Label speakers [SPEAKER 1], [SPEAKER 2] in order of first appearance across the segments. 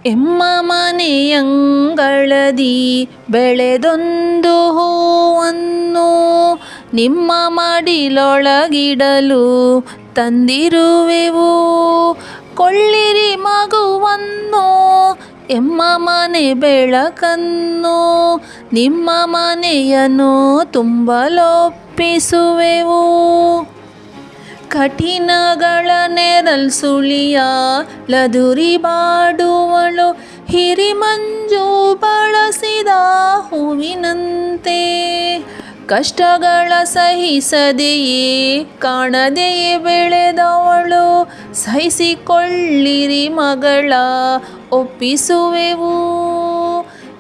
[SPEAKER 1] ಎಮ್ಮ ಮನೆಯಂಗಳದಿ ಬೆಳೆದೊಂದು ಹೂವನ್ನು ನಿಮ್ಮ ಮಡಿಲೊಳಗಿಡಲು ತಂದಿರುವೆವು. ಕೊಳ್ಳಿರಿ ಮಗುವನ್ನು, ಎಮ್ಮ ಮನೆ ಬೆಳಕನ್ನು, ನಿಮ್ಮ ಮನೆಯನ್ನು ತುಂಬಲೊಪ್ಪಿಸುವೆವು. ಕಠಿಣಗಳ ನೆರಲ್ ಸುಳಿಯ ಲದುರಿ ಬಾಡುವಳು, ಹಿರಿಮಂಜು ಬಳಸಿದ ಹೂವಿನಂತೆ. ಕಷ್ಟಗಳ ಸಹಿಸದೆಯೇ ಕಾಣದೆಯೇ ಬೆಳೆದವಳು, ಸಹಿಸಿಕೊಳ್ಳಿರಿ ಮಗಳ ಒಪ್ಪಿಸುವೆವು.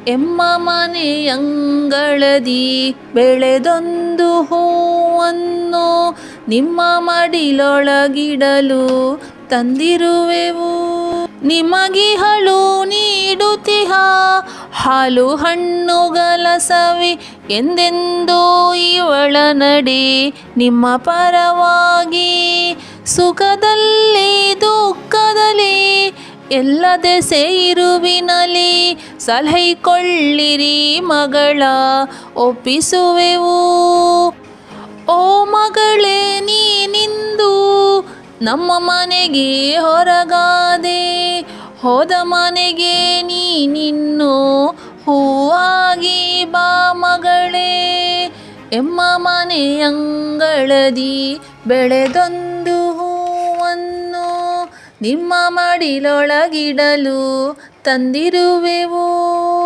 [SPEAKER 1] ಎಮ್ಮ ಮನೆಯಂಗಳದಿ ಬೆಳೆದೊಂದು ಹೂವನ್ನು ನಿಮ್ಮ ಮಡಿಲೊಳಗಿಡಲು ತಂದಿರುವೆವು. ನಿಮಗಿಹಳು ನೀಡುತ್ತಿಹ ಹಾಲು ಹಣ್ಣುಗಳ ಸವಿ, ಎಂದೆಂದೂ ಇವಳ ನಡೆ ನಿಮ್ಮ ಪರವಾಗಿ. ಸುಖದಲ್ಲಿ ದುಃಖದಲ್ಲಿ ಎಲ್ಲದೆ ಸೇರುವಿನಲಿ, ಸಲಹಿಕೊಳ್ಳಿರಿ ಮಗಳ ಒಪ್ಪಿಸುವೆವು. ಓ ಮಗಳೇ, ನೀನಿಂದು ನಮ್ಮ ಮನೆಗೆ ಹೊರಗಾದೆ, ಹೋದ ಮನೆಗೆ ನೀನಿನ್ನು ಹೂವಾಗಿ ಬಾ ಮಗಳೇ. ಎಮ್ಮ ಮನೆಯಂಗಳದಿ ಬೆಳೆದೊಂದು ಹೂವನ್ನು ನಿಮ್ಮ ಮಡಿಲೊಳಗಿಡಲು ತಂದಿರುವೆವು.